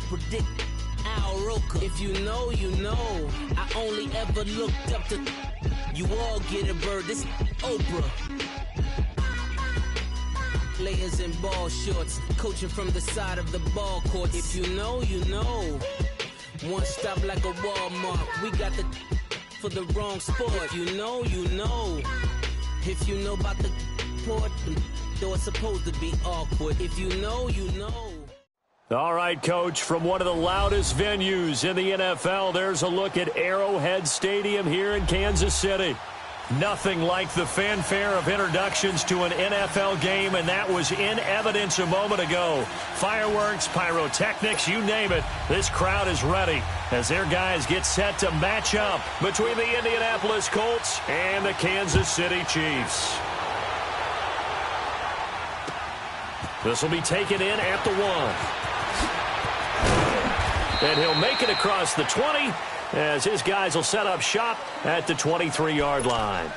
predict Al Roker. If you know, you know. I only ever looked up to you all get a bird. This Oprah. Players in ball shorts, coaching from the side of the ball court. If you know, you know. One stop like a Walmart. We got the for the wrong sport. If you know, you know. If you know about the port, though it's supposed to be awkward. If you know, you know. All right, Coach, from one of the loudest venues in the NFL, there's a look at Arrowhead Stadium here in Kansas City. Nothing like the fanfare of introductions to an NFL game, and that was in evidence a moment ago. Fireworks, pyrotechnics, you name it. This crowd is ready as their guys get set to match up between the Indianapolis Colts and the Kansas City Chiefs. This will be taken in at the 1. And he'll make it across the 20 as his guys will set up shop at the 23-yard line.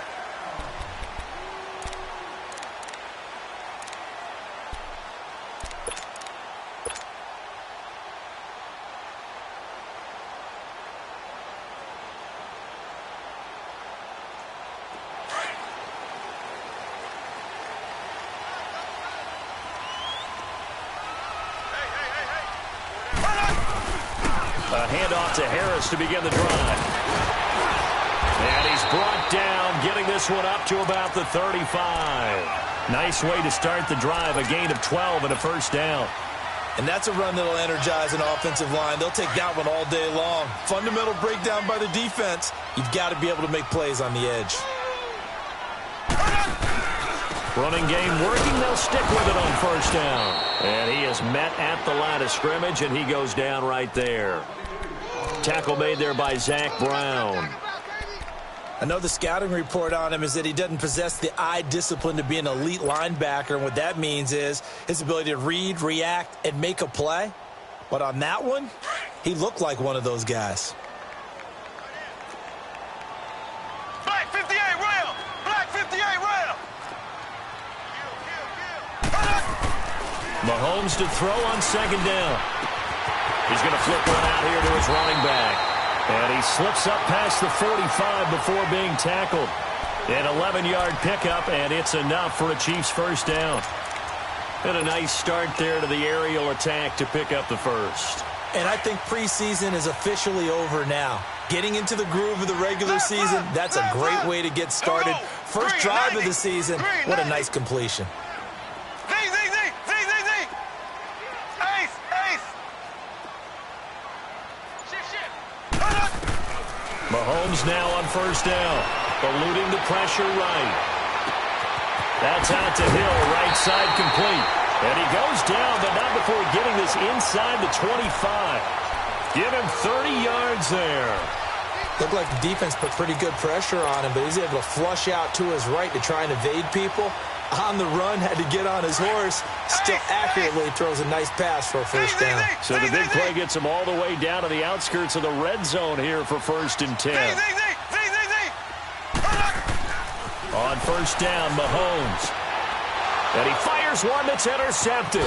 A handoff to Harris to begin the drive. And he's brought down, getting this one up to about the 35. Nice way to start the drive, a gain of 12 and a first down. And that's a run that'll energize an offensive line. They'll take that one all day long. Fundamental breakdown by the defense. You've got to be able to make plays on the edge. Running game working. They'll stick with it on first down. And he is met at the line of scrimmage, and he goes down right there. Tackle made there by Zach Brown. I know the scouting report on him is that he doesn't possess the eye discipline to be an elite linebacker, and what that means is his ability to read, react, and make a play. But on that one, he looked like one of those guys. Black 58 rail! Black 58 rail! Mahomes to throw on second down. He's going to flip one out here to his running back. And he slips up past the 45 before being tackled. An 11-yard pickup, and it's enough for a Chiefs first down. And a nice start there to the aerial attack to pick up the first. And I think preseason is officially over now. Getting into the groove of the regular season, that's a great way to get started. First drive of the season, what a nice completion. Mahomes now on first down, eluding the pressure right. That's out to Hill, right side complete. And he goes down, but not before getting this inside the 25. Give him 30 yards there. Looked like the defense put pretty good pressure on him, but he's able to flush out to his right to try and evade people. On the run, had to get on his horse. Still accurately throws a nice pass for a first down. So the big play gets him all the way down to the outskirts of the red zone here for 1st and 10. On first down, Mahomes. And he fires one that's intercepted.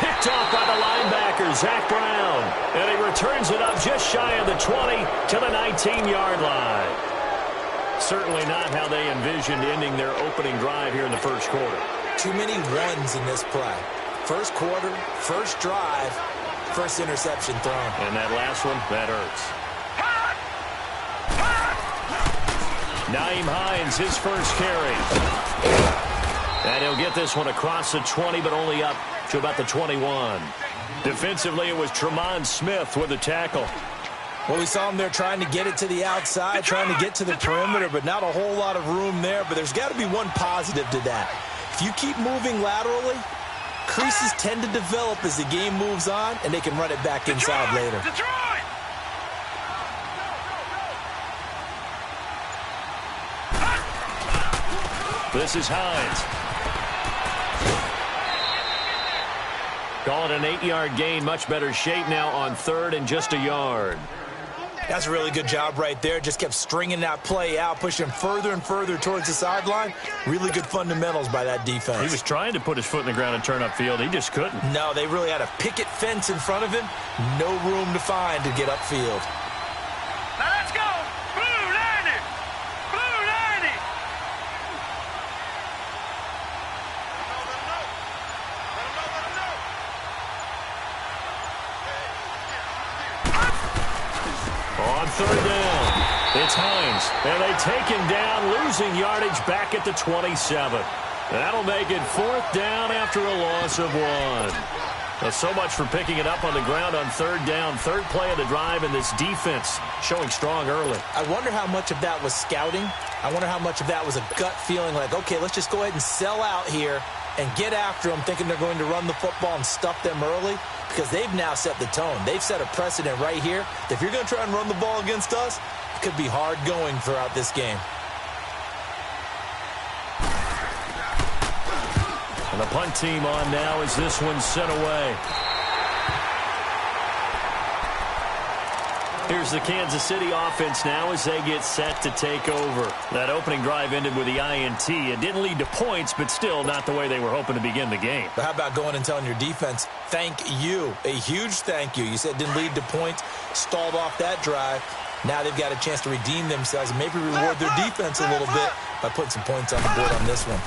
Picked off by the linebacker, Zach Brown. And he returns it up just shy of the 20 to the 19-yard line. Certainly not how they envisioned ending their opening drive here in the first quarter. Too many ones in this play. First quarter, first drive, first interception thrown. And that last one, that hurts. Nyheim Hines, his first carry. And he'll get this one across the 20, but only up to about the 21. Defensively, it was Tremont Smith with the tackle. Well, we saw him there trying to get it to the outside, trying to get to the perimeter, but not a whole lot of room there. But there's got to be one positive to that. If you keep moving laterally, creases tend to develop as the game moves on, and they can run it back inside later. This is Hines. Call it an 8-yard gain. Much better shape now on 3rd and just a yard. That's a really good job right there. Just kept stringing that play out, pushing further and further towards the sideline. Really good fundamentals by that defense. He was trying to put his foot in the ground and turn upfield. He just couldn't. No, they really had a picket fence in front of him. No room to find to get upfield. Now let's go. Blue 90. Blue 90. On third down, it's Hines, and they take him down, losing yardage back at the 27. That'll make it fourth down after a loss of 1. Well, so much for picking it up on the ground on third down. Third play of the drive, and this defense showing strong early. I wonder how much of that was scouting. I wonder how much of that was a gut feeling like, okay, let's just go ahead and sell out here and get after them, thinking they're going to run the football and stuff them early, because they've now set the tone. They've set a precedent right here. If you're going to try and run the ball against us, it could be hard going throughout this game. And the punt team on now as this one's sent away. Here's the Kansas City offense now as they get set to take over. That opening drive ended with the INT. It didn't lead to points, but still not the way they were hoping to begin the game. But how about going and telling your defense, thank you, a huge thank you. You said it didn't lead to points, stalled off that drive. Now they've got a chance to redeem themselves and maybe reward their defense a little bit by putting some points on the board on this one.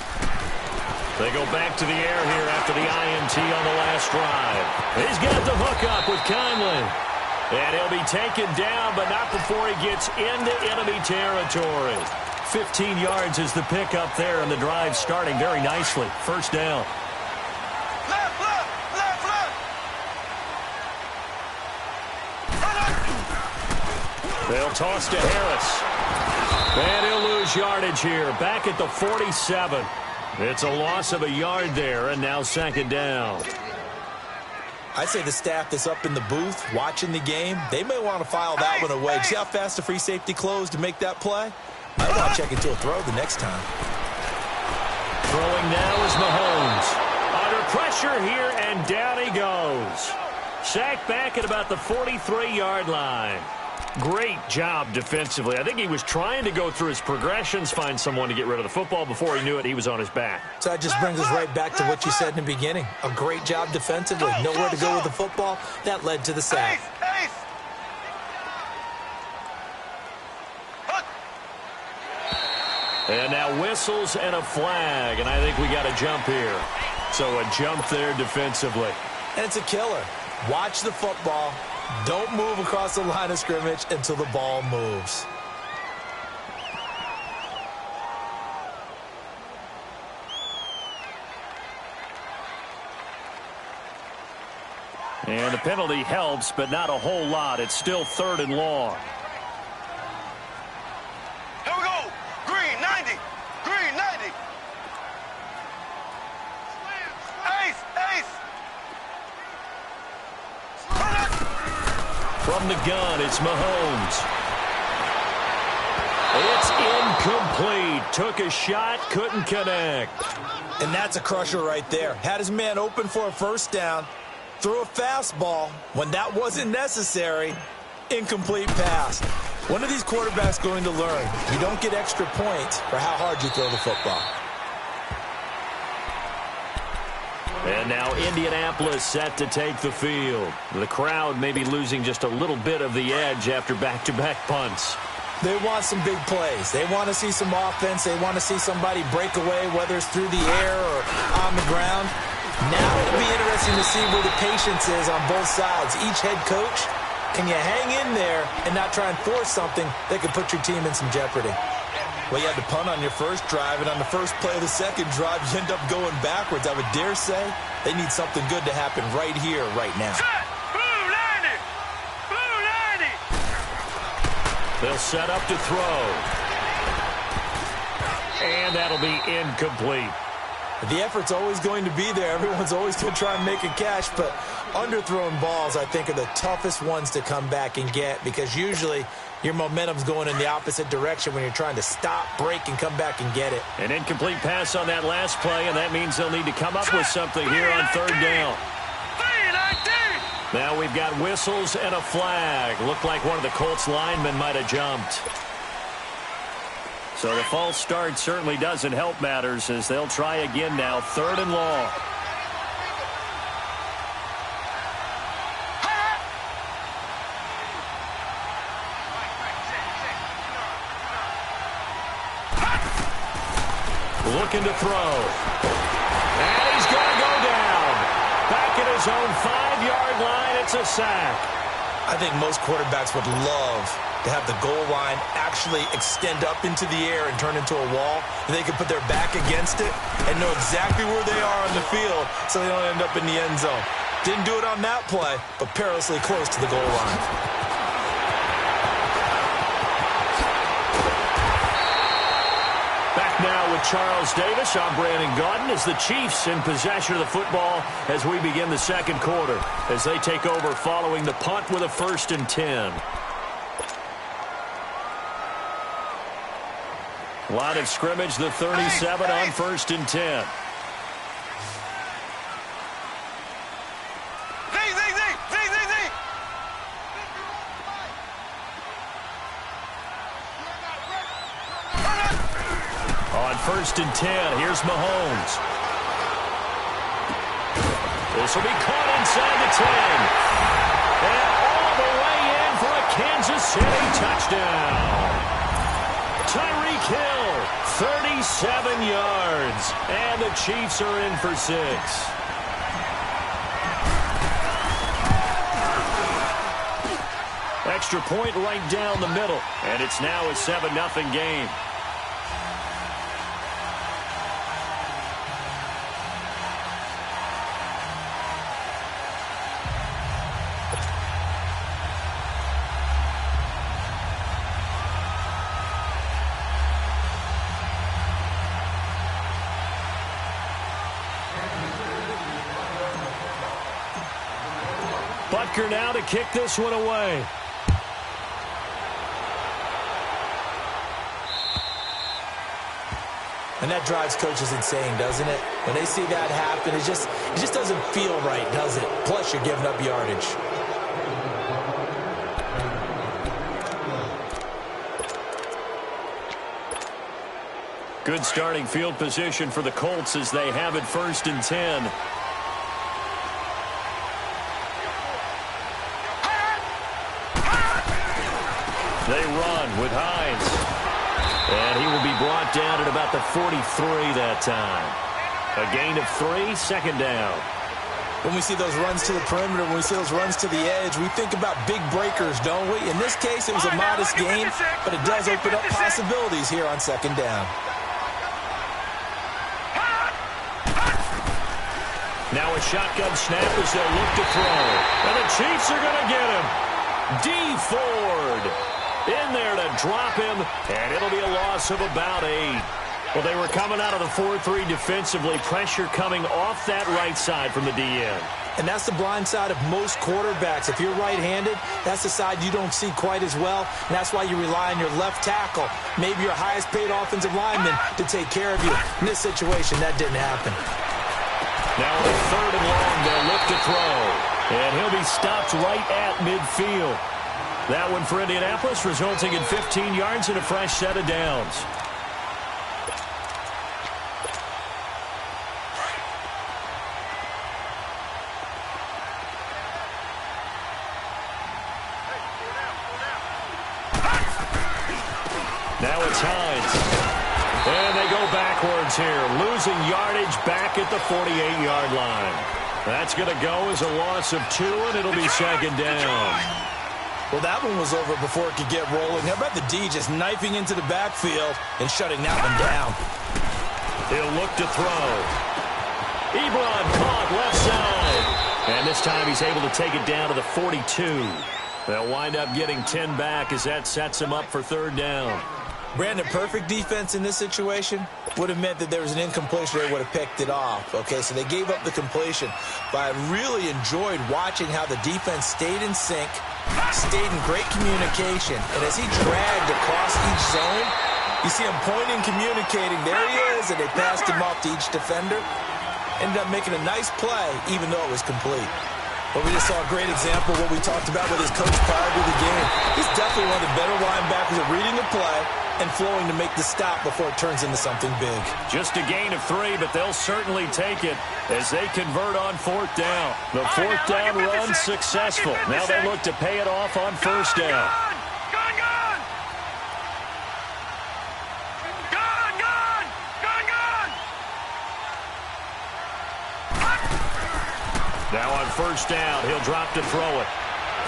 They go back to the air here after the INT on the last drive. He's got the hook up with Conley. And he'll be taken down, but not before he gets into enemy territory. 15 yards is the pickup there, and the drive starting very nicely. First down. Left, left, left, left. They'll toss to Harris. And he'll lose yardage here. Back at the 47. It's a loss of a yard there, and now second down. I'd say the staff that's up in the booth watching the game, they may want to file that one away. See how fast the free safety closed to make that play? Might want to check into a throw the next time. Throwing now is Mahomes. Under pressure here, and down he goes. Sacked back at about the 43-yard line. Great job defensively. I think he was trying to go through his progressions, find someone to get rid of the football. Before he knew it, he was on his back. So that just brings us right back to what you said in the beginning. A great job defensively. Nowhere to go with the football. That led to the sack. Ace, ace. And now whistles and a flag, and I think we got a jump here. So a jump there defensively. And it's a killer. Watch the football. Don't move across the line of scrimmage until the ball moves. And the penalty helps, but not a whole lot. It's still third and long. Here we go. Green 90. Green 90. Ace, ace. From the gun, it's Mahomes. It's incomplete. Took a shot, couldn't connect. And that's a crusher right there. Had his man open for a first down. Threw a fastball when that wasn't necessary. Incomplete pass. When are these quarterbacks going to learn? You don't get extra points for how hard you throw the football. And now Indianapolis set to take the field. The crowd may be losing just a little bit of the edge after back-to-back punts. They want some big plays. They want to see some offense. They want to see somebody break away, whether it's through the air or on the ground. Now it'll be interesting to see where the patience is on both sides. Each head coach, can you hang in there and not try and force something that could put your team in some jeopardy? Well, you had to punt on your first drive, and on the first play of the second drive, you end up going backwards. I would dare say they need something good to happen right here, right now. Set. Blue 90. Blue 90. They'll set up to throw. And that'll be incomplete. The effort's always going to be there. Everyone's always going to try and make a catch, but underthrown balls, I think, are the toughest ones to come back and get, because usually your momentum's going in the opposite direction when you're trying to stop, break, and come back and get it. An incomplete pass on that last play, and that means they'll need to come up with something here on third down. 319. Now we've got whistles and a flag. Looked like one of the Colts linemen might have jumped. So the false start certainly doesn't help matters as they'll try again now. 3rd and long. Looking to throw. And he's going to go down. Back at his own 5-yard line. It's a sack. I think most quarterbacks would love to have the goal line actually extend up into the air and turn into a wall, and they can put their back against it and know exactly where they are on the field so they don't end up in the end zone. Didn't do it on that play, but perilously close to the goal line. Back now with Charles Davis. I'm Brandon Gaudin as the Chiefs in possession of the football as we begin the second quarter as they take over following the punt with a 1st and 10. Line of scrimmage, the 37 on 1st and 10. On 1st and 10, here's Mahomes. This will be caught inside the 10. And all the way in for a Kansas City touchdown. Tyreek Hill, 37 yards. And the Chiefs are in for 6. Extra point right down the middle. And it's now a 7-0 game. Butker now to kick this one away. And that drives coaches insane, doesn't it? When they see that happen, it just doesn't feel right, does it? Plus, you're giving up yardage. Good starting field position for the Colts as they have it 1st and 10. They run with Hines. And he will be brought down at about the 43 that time. A gain of 3, 2nd down. When we see those runs to the perimeter, when we see those runs to the edge, we think about big breakers, don't we? In this case, it was a modest gain, but it does open up possibilities here on 2nd down. Now a shotgun snap as they'll look to throw. And the Chiefs are going to get him. D. Ford in there to drop him, and it'll be a loss of about 8. Well, they were coming out of the 4-3 defensively. Pressure coming off that right side from the DN. And that's the blind side of most quarterbacks. If you're right-handed, that's the side you don't see quite as well. And that's why you rely on your left tackle, maybe your highest-paid offensive lineman, to take care of you. In this situation, that didn't happen. Now on 3rd and long, they'll look to throw. And he'll be stopped right at midfield. That one for Indianapolis, resulting in 15 yards and a fresh set of downs. Now it's Hines. And they go backwards here, losing yardage back at the 48-yard line. That's going to go as a loss of 2, and it'll be 2nd down. Well, that one was over before it could get rolling. How about the D just knifing into the backfield and shutting that one down? He'll look to throw. Ebron caught left side. And this time he's able to take it down to the 42. They'll wind up getting 10 back as that sets him up for 3rd down. Brandon, perfect defense in this situation would have meant that there was an incompletion. They would have picked it off. Okay, so they gave up the completion. But I really enjoyed watching how the defense stayed in sync, stayed in great communication. And as he dragged across each zone, you see him pointing, communicating. There he is, and they passed him off to each defender. Ended up making a nice play, even though it was complete. But we just saw a great example of what we talked about with his coach prior to the game. He's definitely one of the better linebackers at reading the play and flowing to make the stop before it turns into something big. Just a gain of 3, but they'll certainly take it as they convert on 4th down. The 4th down run successful. Now they look to pay it off on 1st down. Now on 1st down, he'll drop to throw it.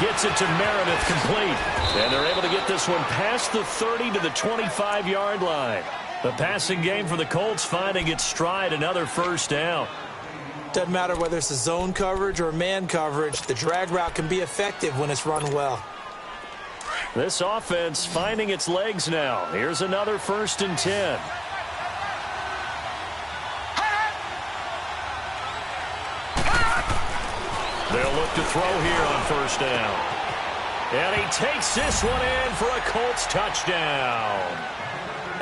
Gets it to Meredith, complete. And they're able to get this one past the 30 to the 25-yard line. The passing game for the Colts finding its stride, another 1st down. Doesn't matter whether it's a zone coverage or man coverage, the drag route can be effective when it's run well. This offense finding its legs now. Here's another 1st and 10. They'll look to throw here on 1st down. And he takes this one in for a Colts touchdown.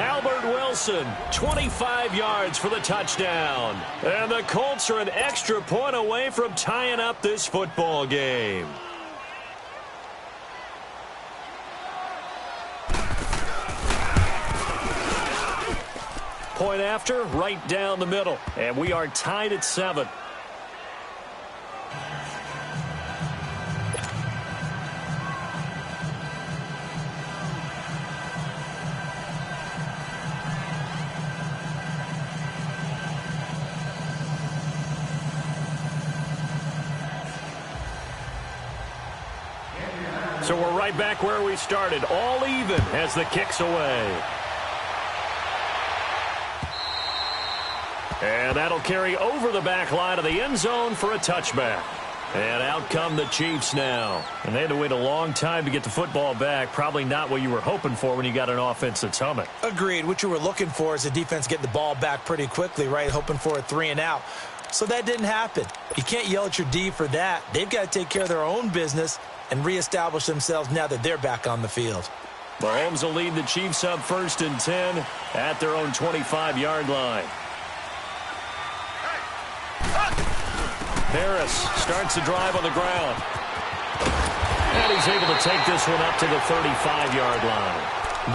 Albert Wilson, 25 yards for the touchdown. And the Colts are an extra point away from tying up this football game. Point after, right down the middle. And we are tied at 7. So we're right back where we started, all even as the kick's away. And that'll carry over the back line of the end zone for a touchback. And out come the Chiefs now. And they had to wait a long time to get the football back. Probably not what you were hoping for when you got an offense that's humming. Agreed. What you were looking for is the defense getting the ball back pretty quickly, right? Hoping for a 3 and out. So that didn't happen. You can't yell at your D for that. They've got to take care of their own business and reestablish themselves now that they're back on the field. Mahomes will lead the Chiefs up 1st and 10 at their own 25-yard line. Harris starts the drive on the ground. And he's able to take this one up to the 35-yard line.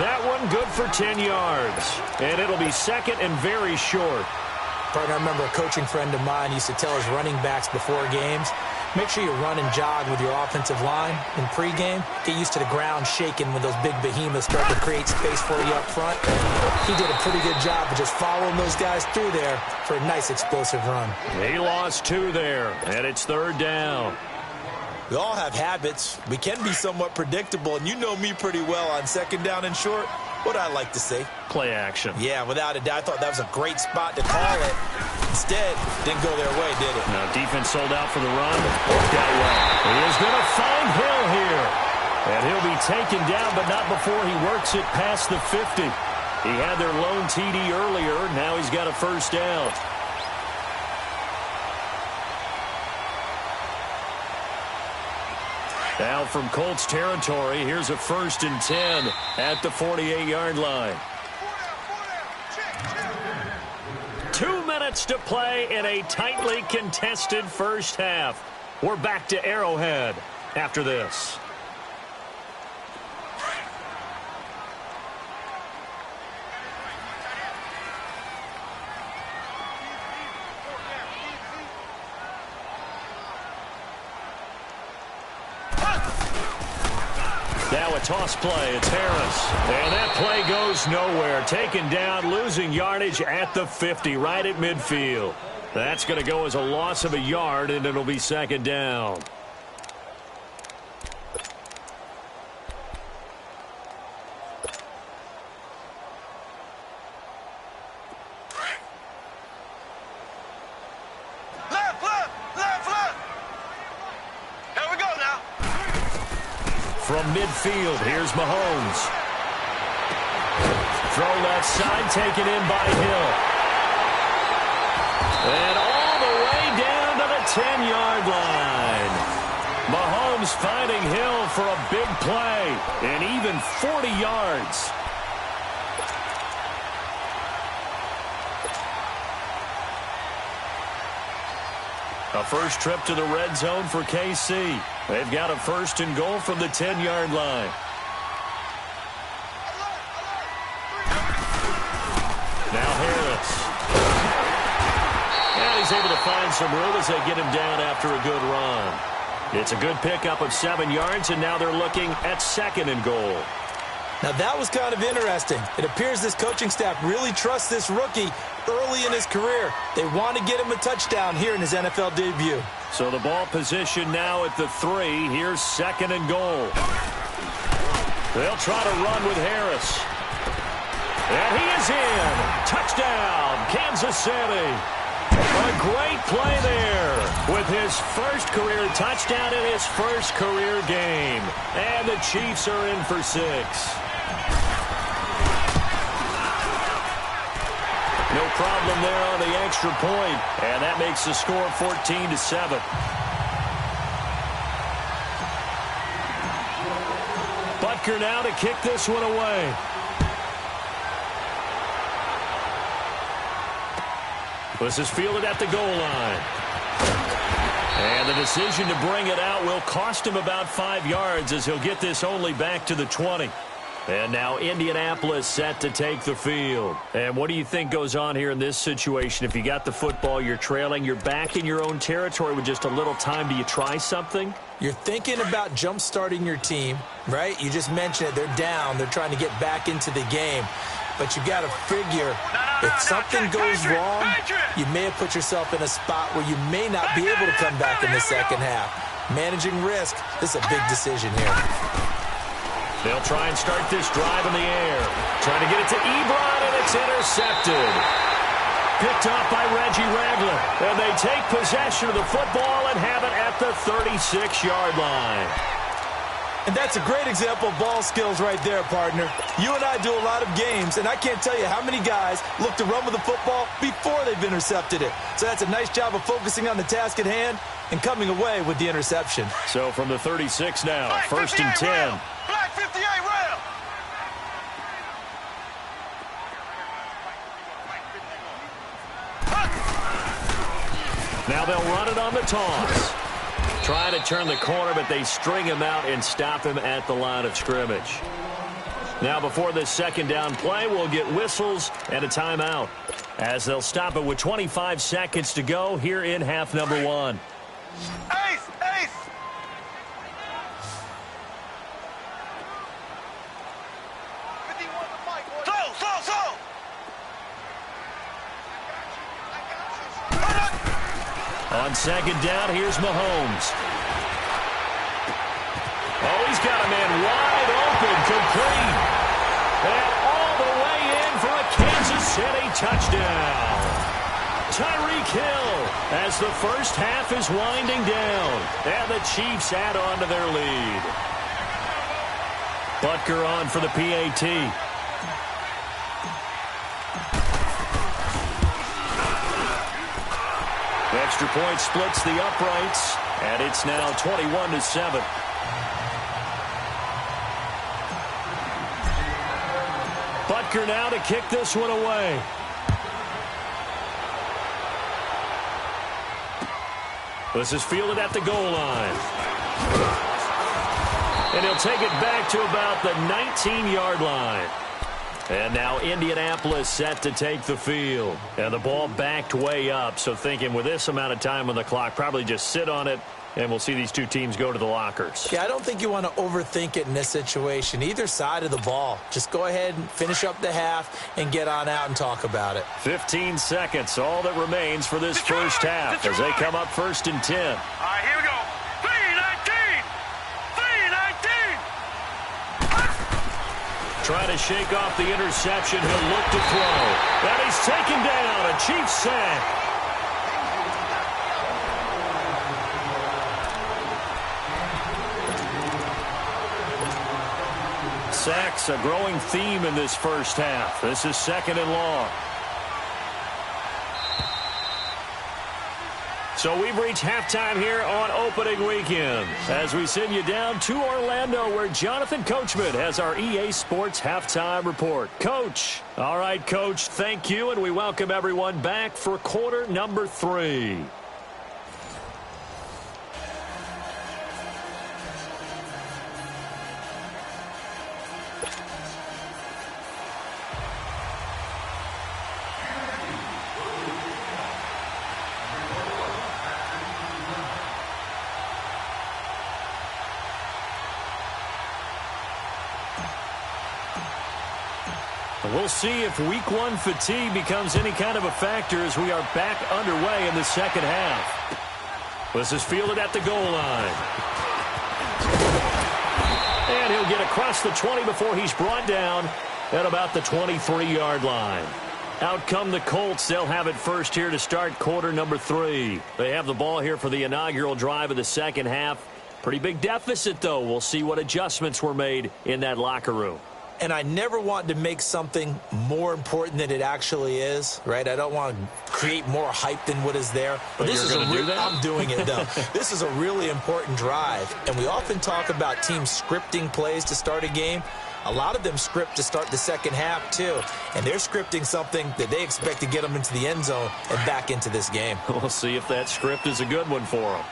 That one good for 10 yards. And it'll be 2nd and very short. Partner, I remember a coaching friend of mine used to tell his running backs before games, make sure you run and jog with your offensive line in pregame. Get used to the ground shaking when those big behemoths start to create space for you up front. He did a pretty good job of just following those guys through there for a nice explosive run. He lost 2 there, and it's 3rd down. We all have habits. We can be somewhat predictable, and you know me pretty well on 2nd down and short. What I like to say? Play action. Yeah, without a doubt. I thought that was a great spot to call it. Instead, didn't go their way, did it? Now, defense sold out for the run. Worked out well. He is going to find Hill here. And he'll be taken down, but not before he works it past the 50. He had their lone TD earlier. Now he's got a 1st down. Now from Colts territory, here's a 1st and 10 at the 48-yard line. 2 minutes to play in a tightly contested first half. We're back to Arrowhead after this. Now a toss play. It's Harris. And that play goes nowhere. Taken down, losing yardage at the 50, right at midfield. That's going to go as a loss of a yard, and it'll be 2nd down. From midfield, here's Mahomes. Throw left side, taken in by Hill. And all the way down to the 10-yard line. Mahomes finding Hill for a big play, and even 40 yards. A first trip to the red zone for KC. They've got a first and goal from the 10-yard line. Now Harris. And he's able to find some room as they get him down after a good run. It's a good pickup of 7 yards, and now they're looking at second and goal. Now that was kind of interesting. It appears this coaching staff really trusts this rookie early in his career. They want to get him a touchdown here in his NFL debut. So the ball position now at the 3. Here's second and goal. They'll try to run with Harris. And he is in. Touchdown, Kansas City. A great play there with his first career touchdown in his first career game. And the Chiefs are in for 6. No problem there on the extra point, and that makes the score 14-7. Butker now to kick this one away. This is fielded at the goal line. And the decision to bring it out will cost him about 5 yards as he'll get this only back to the 20. And now Indianapolis set to take the field. And what do you think goes on here in this situation? If you got the football, you're trailing, you're back in your own territory with just a little time. Do you try something? You're thinking about jump-starting your team, right? You just mentioned it. They're down. They're trying to get back into the game. But you got to figure if something goes wrong, you may have put yourself in a spot where you may not be able to come back in the second half. Managing risk, this is a big decision here. They'll try and start this drive in the air. Trying to get it to Ebron, and it's intercepted. Picked up by Reggie Ragland. And they take possession of the football and have it at the 36-yard line. And that's a great example of ball skills right there, partner. You and I do a lot of games, and I can't tell you how many guys look to run with the football before they've intercepted it. So that's a nice job of focusing on the task at hand and coming away with the interception. So from the 36 now, Black first and 10. Rail. Black 58 rail. Now they'll run it on the toss. Trying to turn the corner, but they string him out and stop him at the line of scrimmage. Now before this second down play, we'll get whistles and a timeout as they'll stop it with 25 seconds to go here in half number 1. Ace, ace. So. On second down, here's Mahomes. Oh, he's got a man wide open, complete. And all the way in for a Kansas City touchdown. Tyreek Hill as the first half is winding down. And the Chiefs add on to their lead. Butker on for the PAT. Extra point splits the uprights, and it's now 21-7. Butker now to kick this one away. This is fielded at the goal line. And he'll take it back to about the 19-yard line. And now Indianapolis set to take the field. And the ball backed way up, so thinking with this amount of time on the clock, probably just sit on it, and we'll see these two teams go to the lockers. Yeah, I don't think you want to overthink it in this situation. Either side of the ball. Just go ahead and finish up the half and get on out and talk about it. 15 seconds, all that remains for this first half as they come up first and 10. All right, here we go. 3-19. 3-19. Trying to shake off the interception. He'll look to throw. And he's taken down. A Chiefs sack. Sacks, a growing theme in this first half. This is second and long. So we've reached halftime here on opening weekend as we send you down to Orlando where Jonathan Coachman has our EA Sports halftime report. Coach. All right, Coach, thank you, and we welcome everyone back for quarter number 3. We'll see if week one fatigue becomes any kind of a factor as we are back underway in the second half. This is fielded at the goal line. And he'll get across the 20 before he's brought down at about the 23-yard line. Out come the Colts. They'll have it first here to start quarter number 3. They have the ball here for the inaugural drive of the second half. Pretty big deficit, though. We'll see what adjustments were made in that locker room. And I never want to make something more important than it actually is, right? I don't want to create more hype than what is there. But this is I'm doing it, though. This is a really important drive. And we often talk about teams scripting plays to start a game. A lot of them script to start the second half, too. And they're scripting something that they expect to get them into the end zone and back into this game. We'll see if that script is a good one for them.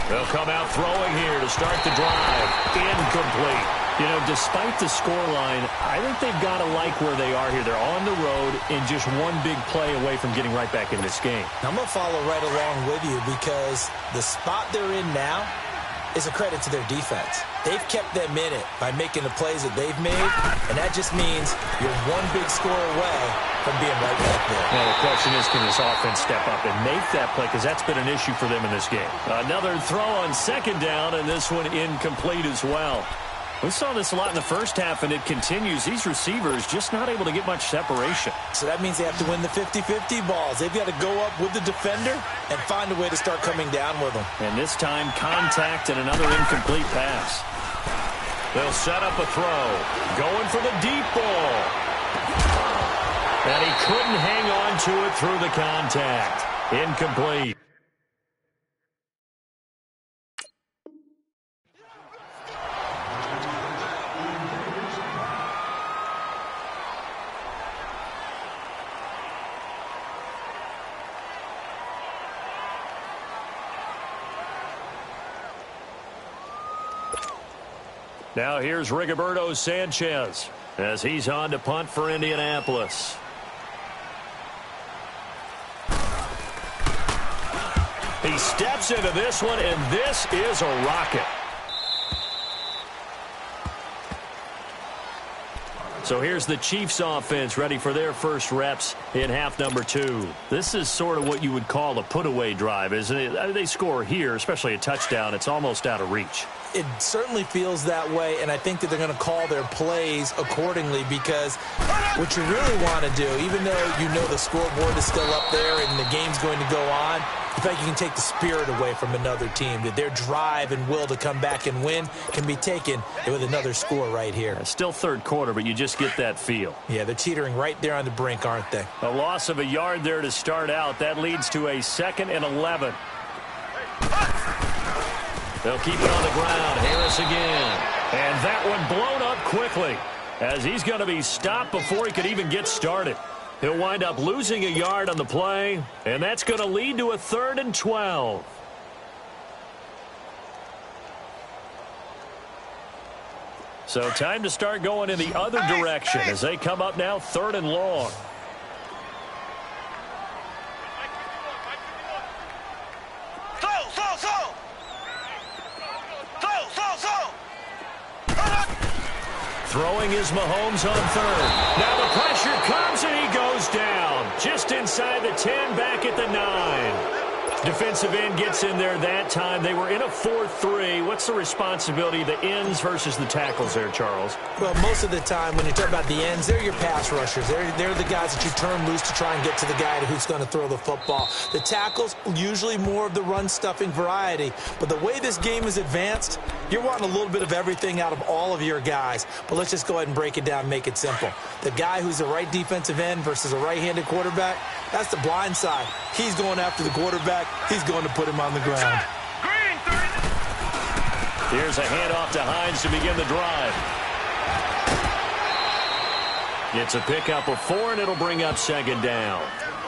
They'll come out throwing here to start the drive. Incomplete. You know, despite the scoreline, I think they've got to like where they are here. They're on the road and just one big play away from getting right back in this game. I'm going to follow right along with you because the spot they're in now is a credit to their defense. They've kept them in it by making the plays that they've made, and that just means you're one big score away from being right back there. Now, the question is, can this offense step up and make that play? Because that's been an issue for them in this game. Another throw on second down, and this one incomplete as well. We saw this a lot in the first half, and it continues. These receivers just not able to get much separation. So that means they have to win the 50-50 balls. They've got to go up with the defender and find a way to start coming down with them. And this time, contact and another incomplete pass. They'll set up a throw. Going for the deep ball. And he couldn't hang on to it through the contact. Incomplete. Now here's Rigoberto Sanchez as he's on to punt for Indianapolis. He steps into this one, and this is a rocket. So here's the Chiefs offense ready for their first reps in half number 2. This is sort of what you would call a put-away drive, isn't it? They score here, especially a touchdown. It's almost out of reach. It certainly feels that way, and I think that they're going to call their plays accordingly because what you really want to do, even though you know the scoreboard is still up there and the game's going to go on, in fact, you can take the spirit away from another team. That their drive and will to come back and win can be taken with another score right here. It's still third quarter, but you just get that feel. Yeah, they're teetering right there on the brink, aren't they? A loss of a yard there to start out. That leads to a 2nd and 11. They'll keep it on the ground. Harris again. And that one blown up quickly as he's going to be stopped before he could even get started. He'll wind up losing a yard on the play, and that's going to lead to a 3rd and 12. So time to start going in the other direction as they come up now 3rd and long. Throwing is Mahomes on 3rd. Now the pressure comes and he goes down. Just inside the 10, back at the 9. Defensive end gets in there that time. They were in a 4-3. What's the responsibility of the ends versus the tackles there, Charles? Well, most of the time when you talk about the ends, they're your pass rushers. They're the guys that you turn loose to try and get to the guy who's going to throw the football. The tackles, usually more of the run-stuffing variety. But the way this game is advanced, you're wanting a little bit of everything out of all of your guys. But let's just go ahead and break it down and make it simple. The guy who's the right defensive end versus a right-handed quarterback, that's the blind side. He's going after the quarterback. He's going to put him on the ground. Here's a handoff to Hines to begin the drive. It's a pickup of 4, and it'll bring up second down.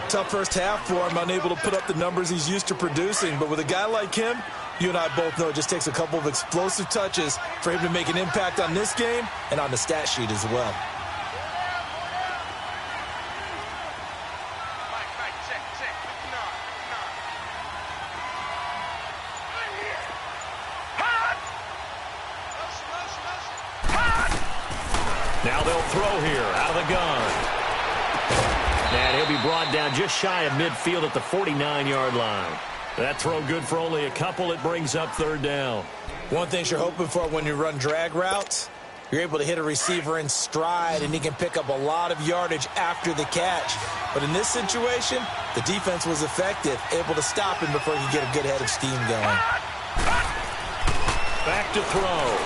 Tough first half for him, unable to put up the numbers he's used to producing. But with a guy like him, you and I both know it just takes a couple of explosive touches for him to make an impact on this game and on the stat sheet as well. Now they'll throw here out of the gun. And he'll be brought down just shy of midfield at the 49-yard line. That throw good for only a couple. It brings up third down. One thing you're hoping for when you run drag routes, you're able to hit a receiver in stride, and he can pick up a lot of yardage after the catch. But in this situation, the defense was effective, able to stop him before he could get a good head of steam going. Back to throw.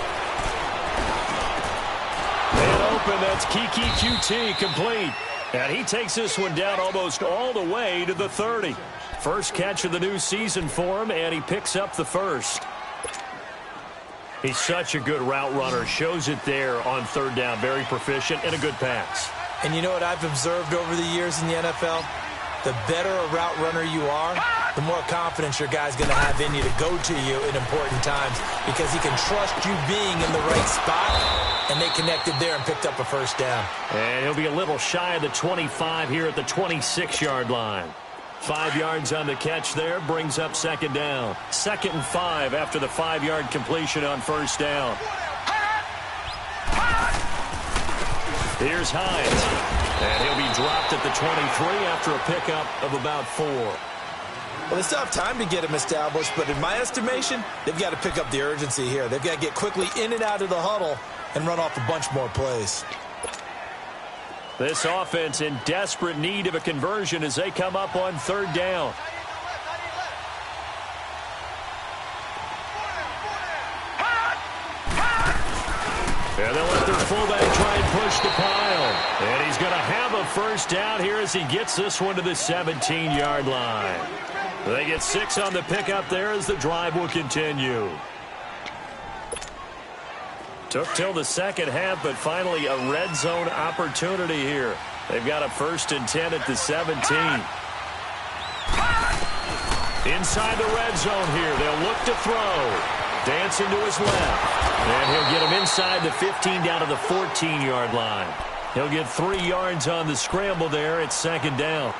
And open, that's Kiki QT complete. And he takes this one down almost all the way to the 30. First catch of the new season for him, and he picks up the first. He's such a good route runner. Shows it there on third down. Very proficient and a good pass. And you know what I've observed over the years in the NFL? The better a route runner you are, the more confidence your guy's going to have in you to go to you in important times because he can trust you being in the right spot, and they connected there and picked up a first down. And he'll be a little shy of the 25 here at the 26-yard line. 5 yards on the catch there, brings up second down. 2nd and 5 after the 5-yard completion on first down. Here's Hines, and he'll be dropped at the 23 after a pickup of about 4. Well, they still have time to get him established, but in my estimation, they've got to pick up the urgency here. They've got to get quickly in and out of the huddle and run off a bunch more plays. This offense in desperate need of a conversion as they come up on third down. And they'll let their fullback try and push the pile. And he's going to have a first down here as he gets this one to the 17-yard line. They get 6 on the pickup there as the drive will continue. Took till the second half, but finally a red zone opportunity here. They've got a 1st and 10 at the 17. Inside the red zone here. They'll look to throw. Dancing to his left. And he'll get him inside the 15 down to the 14-yard line. He'll get 3 yards on the scramble there at second down.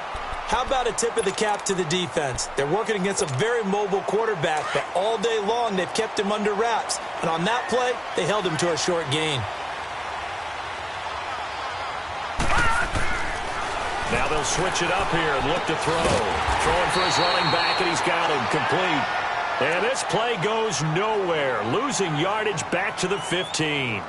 How about a tip of the cap to the defense? They're working against a very mobile quarterback, but all day long they've kept him under wraps. And on that play, they held him to a short gain. Now they'll switch it up here and look to throw. Throwing for his running back, and he's got him complete. And this play goes nowhere. Losing yardage back to the 15.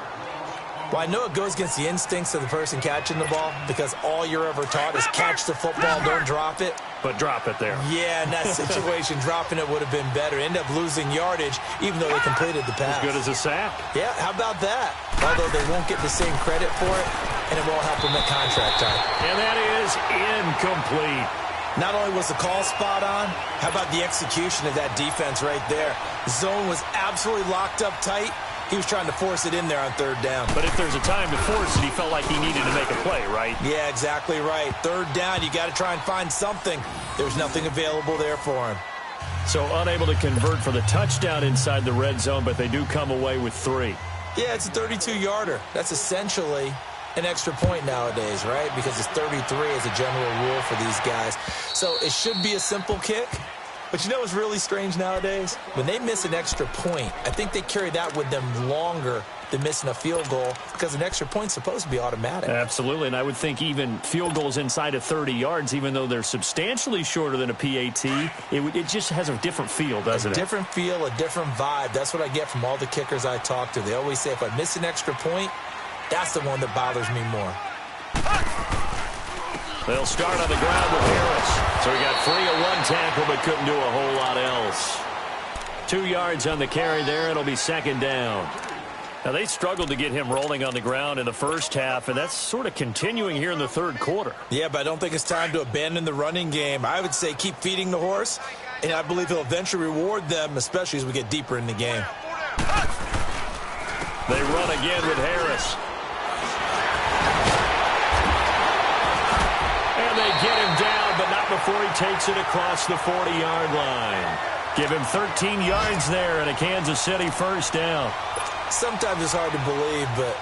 Well, I know it goes against the instincts of the person catching the ball because all you're ever taught is catch the football, don't drop it. But drop it there. Yeah, in that situation, dropping it would have been better. End up losing yardage even though they completed the pass. As good as a sack. Yeah, how about that? Although they won't get the same credit for it, and it won't help them at contract time. And that is incomplete. Not only was the call spot on, how about the execution of that defense right there? Zone was absolutely locked up tight. He was trying to force it in there on third down. But if there's a time to force it, he felt like he needed to make a play, right? Yeah, exactly right. Third down, you got to try and find something. There's nothing available there for him. So unable to convert for the touchdown inside the red zone, but they do come away with 3. Yeah, it's a 32-yarder. That's essentially an extra point nowadays, right? Because it's 33 as a general rule for these guys. So it should be a simple kick. But you know what's really strange nowadays? When they miss an extra point, I think they carry that with them longer than missing a field goal because an extra point's supposed to be automatic. Absolutely, and I would think even field goals inside of 30 yards, even though they're substantially shorter than a PAT, it just has a different feel, doesn't it? A different feel, a different vibe. That's what I get from all the kickers I talk to. They always say if I miss an extra point, that's the one that bothers me more. They'll start on the ground with Harris. So he got free of 1 tackle but couldn't do a whole lot else. 2 yards on the carry there. It'll be second down. Now, they struggled to get him rolling on the ground in the first half, and that's sort of continuing here in the third quarter. Yeah, but I don't think it's time to abandon the running game. I would say keep feeding the horse, and I believe he'll eventually reward them, especially as we get deeper in the game. They run again with Harris. before he takes it across the 40-yard line. Give him 13 yards there and a Kansas City first down. Sometimes it's hard to believe, but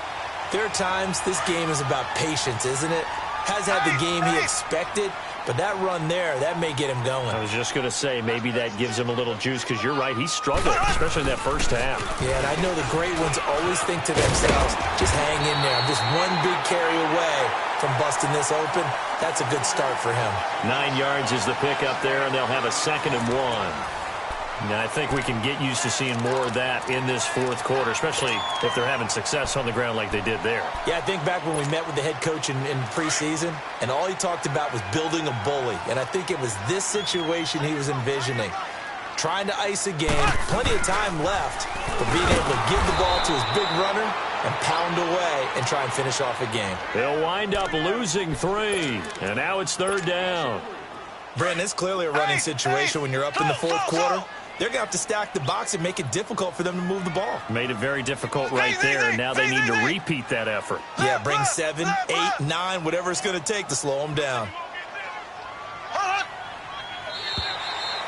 there are times this game is about patience, isn't it? Has had the game he expected, but that run there, that may get him going. I was just going to say, maybe that gives him a little juice, because you're right, he struggled, especially in that first half. Yeah, and I know the great ones always think to themselves, just hang in there. I'm just one big carry away from busting this open. That's a good start for him. 9 yards is the pickup there, and they'll have a 2nd and 1. Now, I think we can get used to seeing more of that in this fourth quarter, especially if they're having success on the ground like they did there. Yeah, I think back when we met with the head coach in preseason, and all he talked about was building a bully. And I think it was this situation he was envisioning. Trying to ice a game, plenty of time left, but being able to give the ball to his big runner and pound away and try and finish off a game. They'll wind up losing 3, and now it's 3rd down. Brandon, it's clearly a running situation when you're up in the fourth quarter. They're going to have to stack the box and make it difficult for them to move the ball. Made it very difficult right there, and now they need to repeat that effort. Yeah, bring 7, 8, 9, whatever it's going to take to slow them down.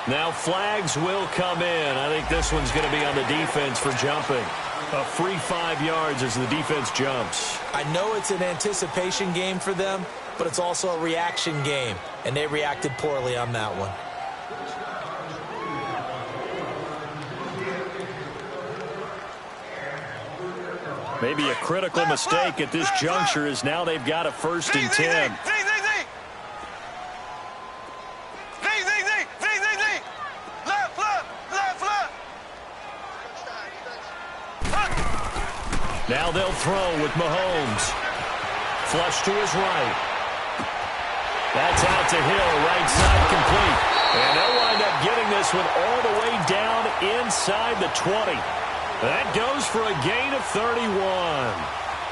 Now flags will come in. I think this one's going to be on the defense for jumping. A free 5 yards as the defense jumps. I know it's an anticipation game for them, but it's also a reaction game, and they reacted poorly on that one. Maybe a critical mistake at this juncture is now they've got a 1st and 10. Now they'll throw with Mahomes. Flush to his right. That's out to Hill, right side complete. And they'll wind up getting this one all the way down inside the 20. That goes for a gain of 31.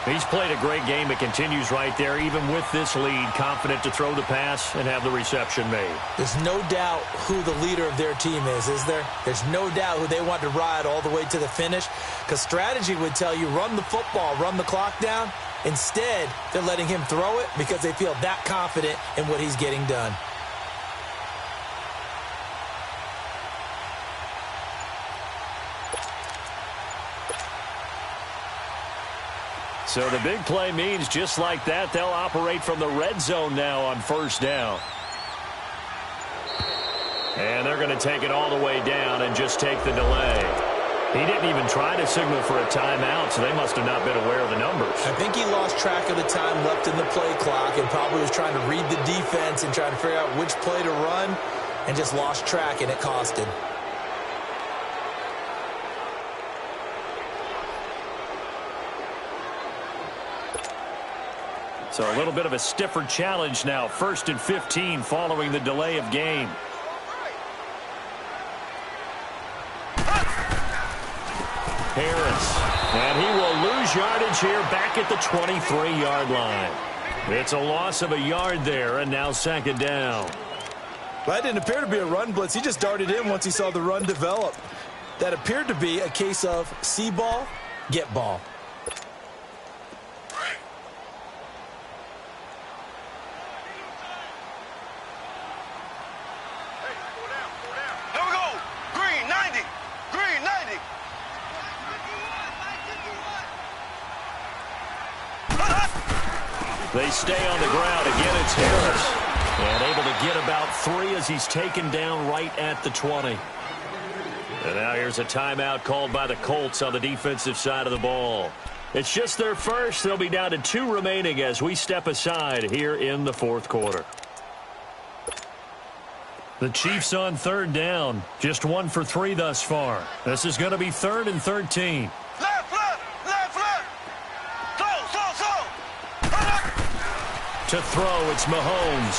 He's played a great game. It continues right there, even with this lead, confident to throw the pass and have the reception made. There's no doubt who the leader of their team is there? There's no doubt who they want to ride all the way to the finish, because strategy would tell you run the football, run the clock down. Instead, they're letting him throw it because they feel that confident in what he's getting done. So the big play means just like that, they'll operate from the red zone now on 1st down. And they're going to take it all the way down and just take the delay. He didn't even try to signal for a timeout, so they must have not been aware of the numbers. I think he lost track of the time left in the play clock and probably was trying to read the defense and trying to figure out which play to run and just lost track, and it cost him. So a little bit of a stiffer challenge now. 1st and 15 following the delay of game. Harris. And he will lose yardage here back at the 23-yard line. It's a loss of a yard there, and now 2nd down. Well, that didn't appear to be a run blitz. He just darted in once he saw the run develop. That appeared to be a case of see ball, get ball. They stay on the ground. Again, it's Harris. And able to get about 3 as he's taken down right at the 20. And now here's a timeout called by the Colts on the defensive side of the ball. It's just their first. They'll be down to 2 remaining as we step aside here in the 4th quarter. The Chiefs on 3rd down. Just 1 for 3 thus far. This is going to be 3rd and 13. To throw, it's Mahomes.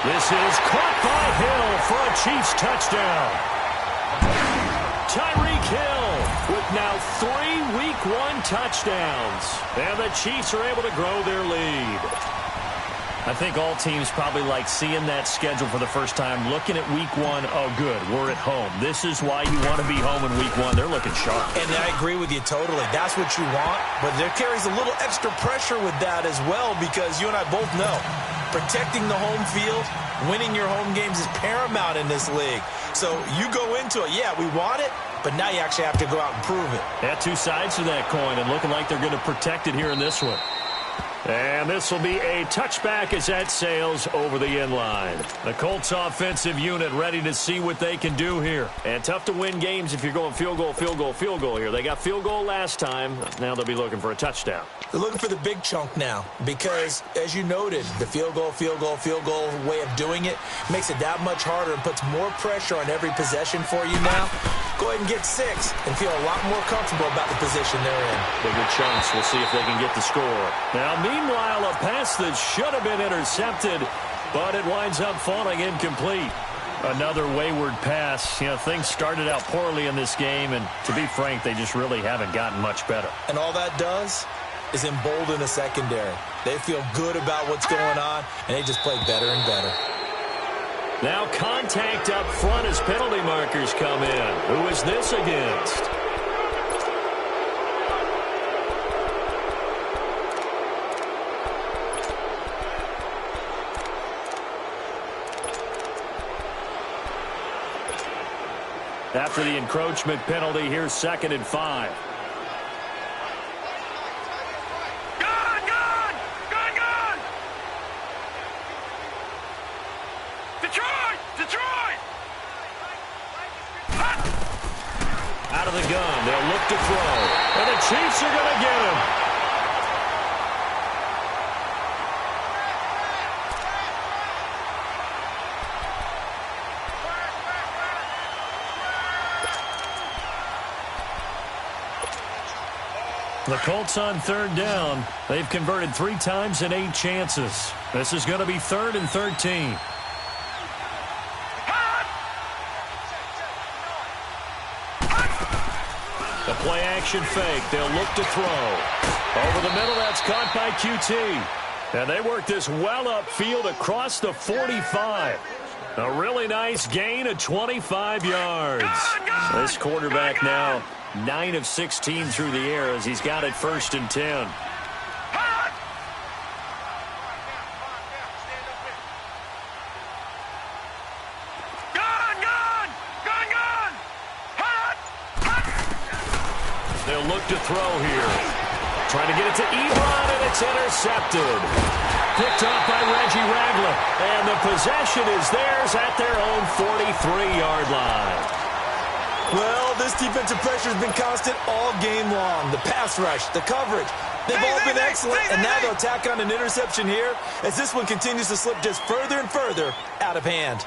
This is caught by Hill for a Chiefs touchdown. Tyreek Hill with now 3 Week 1 touchdowns. And the Chiefs are able to grow their lead. I think all teams probably like seeing that schedule for the first time, looking at Week 1. Oh, good, we're at home. This is why you want to be home in Week 1. They're looking sharp. And I agree with you totally. That's what you want. But there carries a little extra pressure with that as well, because you and I both know Protecting the home field, winning your home games is paramount in this league. So you go into it, yeah, we want it, but now you actually have to go out and prove it. Yeah, two sides to that coin, and looking like they're going to protect it here in this one. And this will be a touchback as that sails over the end line. The Colts offensive unit ready to see what they can do here. And tough to win games if you're going field goal, field goal, field goal here. They got field goal last time. Now they'll be looking for a touchdown. They're looking for the big chunk now because, as you noted, the field goal way of doing it makes it that much harder and puts more pressure on every possession for you now. Go ahead and get 6 and feel a lot more comfortable about the position they're in. Bigger chunks. We'll see if they can get the score. Now, meanwhile, a pass that should have been intercepted, but it winds up falling incomplete. Another wayward pass. You know, things started out poorly in this game, and to be frank, they just really haven't gotten much better. And all that does is embolden the secondary. They feel good about what's going on, and they just play better and better. Now contact up front as penalty markers come in. Who is this against? After the encroachment penalty, here's 2nd and 5. Out of the gun, they'll look to throw. And the Chiefs are going to get him. The Colts on 3rd down. They've converted 3 times in 8 chances. This is going to be 3rd and 13. The play action fake. They'll look to throw. Over the middle, that's caught by QT. And they work this well upfield across the 45. A really nice gain of 25 yards. This quarterback now 9 of 16 through the air as he's got it 1st and 10. They'll look to throw here. Trying to get it to Ebron, and it's intercepted. Picked off by Reggie Ragland. And the possession is theirs at their own 43-yard line. Well, this defensive pressure has been constant all game long. The pass rush, the coverage, they've all been excellent, and now they'll tack on an interception here as this one continues to slip just further and further out of hand.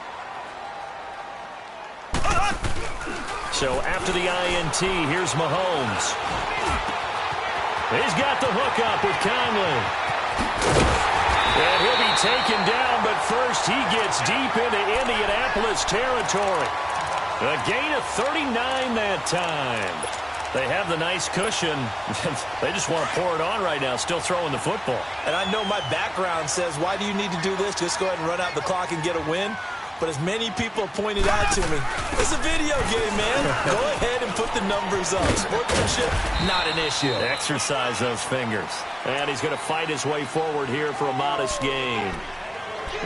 So after the INT, here's Mahomes. He's got the hook up with Conley. And he'll be taken down, but first he gets deep into Indianapolis territory. A gain of 39 that time. They have the nice cushion. They just want to pour it on right now, still throwing the football. And I know my background says, why do you need to do this? Just go ahead and run out the clock and get a win. But as many people have pointed out to me, it's a video game, man. Go ahead and put the numbers up. Sportsmanship, not an issue. Exercise those fingers. And he's going to fight his way forward here for a modest gain.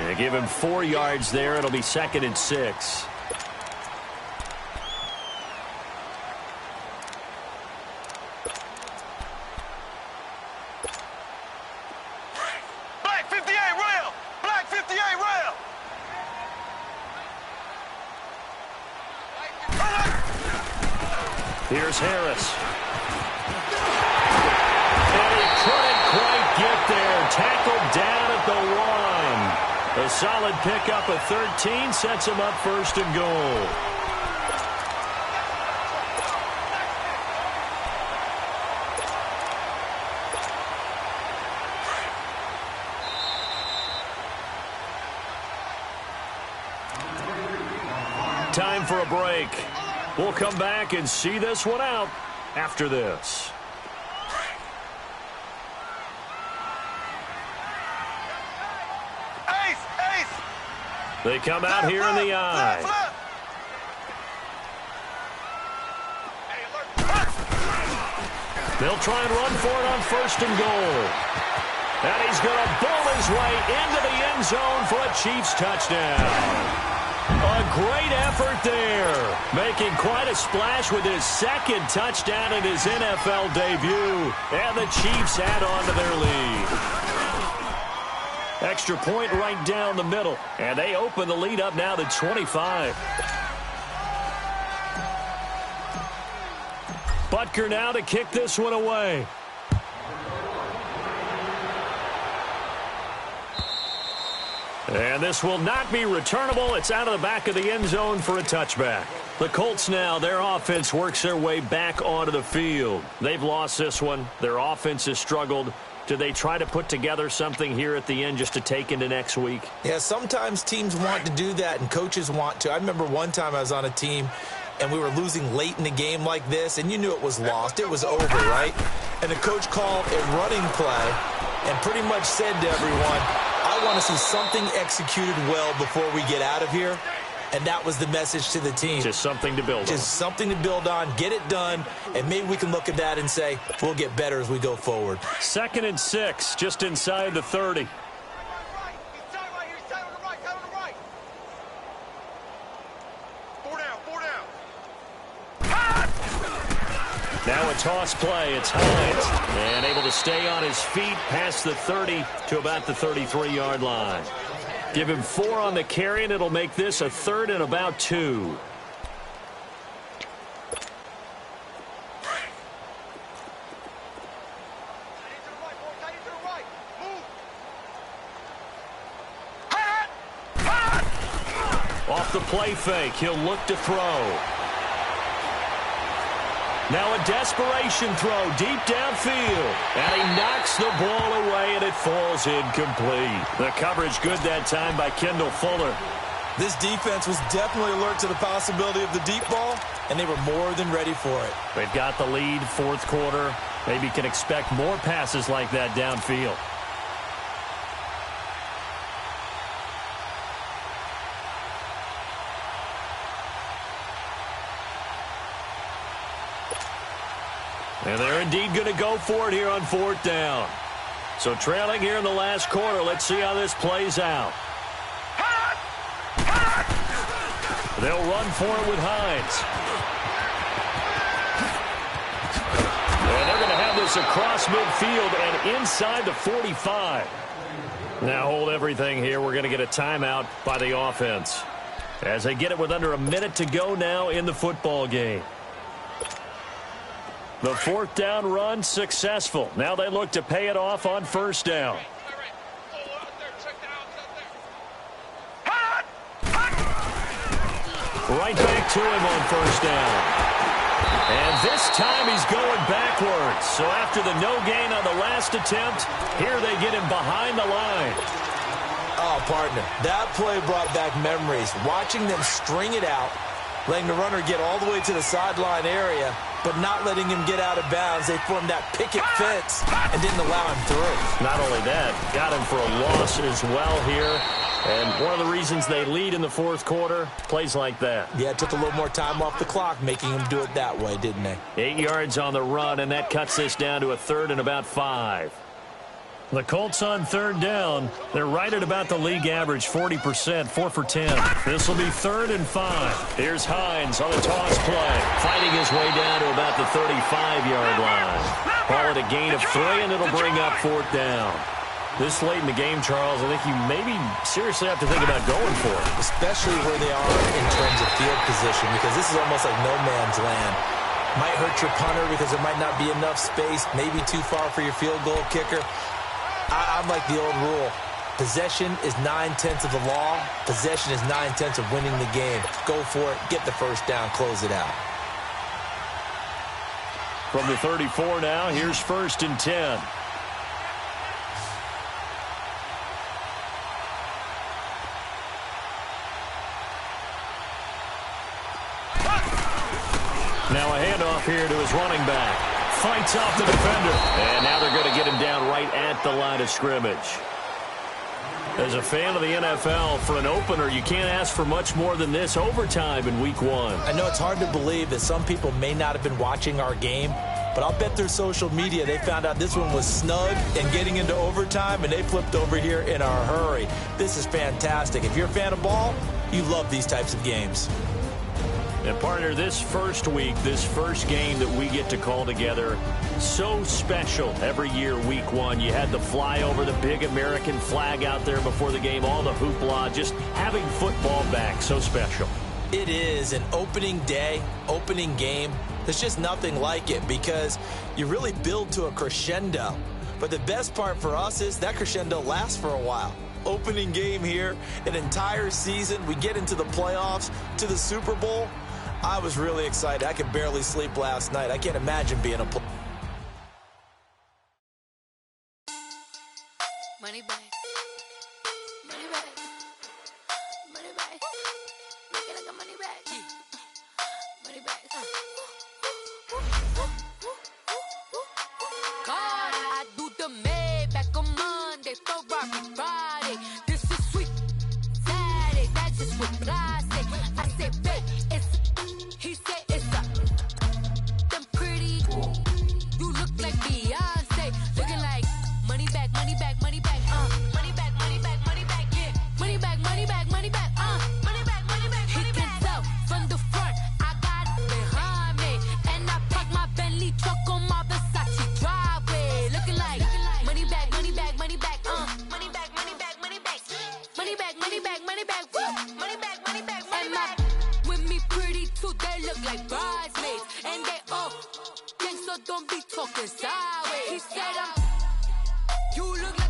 They give him 4 yards there. It'll be 2nd and 6. Here's Harris. And he couldn't quite get there. Tackled down at the 1. A solid pickup of 13 sets him up 1st and goal. Time for a break. We'll come back and see this one out after this. They come out here in the eye. They'll try and run for it on 1st and goal. And he's going to bull his way into the end zone for a Chiefs touchdown. A great effort there, making quite a splash with his second touchdown in his NFL debut. And the Chiefs add on to their lead. Extra point right down the middle, and they open the lead up now to 25. Butker now to kick this one away. And this will not be returnable. It's out of the back of the end zone for a touchback. The Colts now, their offense works their way back onto the field. They've lost this one. Their offense has struggled. Do they try to put together something here at the end just to take into next week? Yeah, sometimes teams want to do that and coaches want to. I remember one time I was on a team and we were losing late in the game like this, and you knew it was lost. It was over, right? And the coach called a running play and pretty much said to everyone, I want to see something executed well before we get out of here. And that was the message to the team. Just something to build on. Just something to build on, get it done, and maybe we can look at that and say, we'll get better as we go forward. 2nd and 6, just inside the 30. Now a toss play. It's Hines. And able to stay on his feet past the 30 to about the 33-yard line. Give him 4 on the carry, and it'll make this a 3rd and about 2. Off the play fake, he'll look to throw. Now a desperation throw deep downfield. And he knocks the ball away, and it falls incomplete. The coverage good that time by Kendall Fuller. This defense was definitely alert to the possibility of the deep ball, and they were more than ready for it. They've got the lead, 4th quarter. Maybe can expect more passes like that downfield. And they're indeed going to go for it here on 4th down. So trailing here in the last quarter. Let's see how this plays out. They'll run for it with Hines. And they're going to have this across midfield and inside the 45. Now hold everything here. We're going to get a timeout by the offense as they get it with under a minute to go now in the football game. The 4th down run successful. Now they look to pay it off on 1st down. Right back to him on 1st down. And this time he's going backwards. So after the no gain on the last attempt, here they get him behind the line. Oh, partner, that play brought back memories. Watching them string it out, letting the runner get all the way to the sideline area, but not letting him get out of bounds. They formed that picket fence and didn't allow him through. Not only that, got him for a loss as well here. And one of the reasons they lead in the 4th quarter, plays like that. Yeah, it took a little more time off the clock, making him do it that way, didn't they? 8 yards on the run, and that cuts this down to a 3rd and about 5. The Colts on 3rd down. They're right at about the league average, 40%, 4 for 10. This will be 3rd and 5. Here's Hines on the toss play, fighting his way down to about the 35-yard line. Call it a gain of 3, and it'll bring up 4th down. This late in the game, Charles, I think you maybe seriously have to think about going for it. Especially where they are in terms of field position, because this is almost like no man's land. Might hurt your punter because there might not be enough space, maybe too far for your field goal kicker. I'm like the old rule. Possession is 9/10 of the law. Possession is 9/10 of winning the game. Go for it. Get the 1st down. Close it out. From the 34 now, here's 1st and 10. Now a handoff here to his running back. Fights off the defender. And now they're going to get him down right at the line of scrimmage. As a fan of the NFL, for an opener, you can't ask for much more than this overtime in Week 1. I know it's hard to believe that some people may not have been watching our game, But I'll bet through social media they found out this one was snug and getting into overtime, and they flipped over here in a hurry. This is fantastic. If you're a fan of ball, you love these types of games. And partner, this first week, this first game that we get to call together, so special every year, week one. You had the flyover, the big American flag out there before the game, all the hoopla, just having football back, so special. It is an opening day, opening game. There's just nothing like it because you really build to a crescendo. But the best part for us is that crescendo lasts for a while. Opening game here, an entire season. We get into the playoffs, to the Super Bowl. I was really excited. I could barely sleep last night. I can't imagine being a player. Money bag. Money bag. Money bag. Make it like a money bag. Money bag. God, I do the Maybach on Monday, Ferrari Friday. This is sweet Saturday. That's just what I say. I say, babe, it's. He said it's a. Them pretty. You look like Beyonce. Looking like money bag, money bag, money bag. Money bag, money bag, money bag. Yeah. Money bag, money bag, money bag. Money bag, money bag, money bag. He can tell from the front. I got it behind me, and I park my Bentley truck on my Versace driveway. Looking like money bag, money bag, money bag. Money bag, money bag, money bag. Money bag, money bag, money bag. Woo. Money bag, money bag, money bag. With me pretty too, they look like bridesmaids, and they all gang, so don't be talking sideways. He said you look like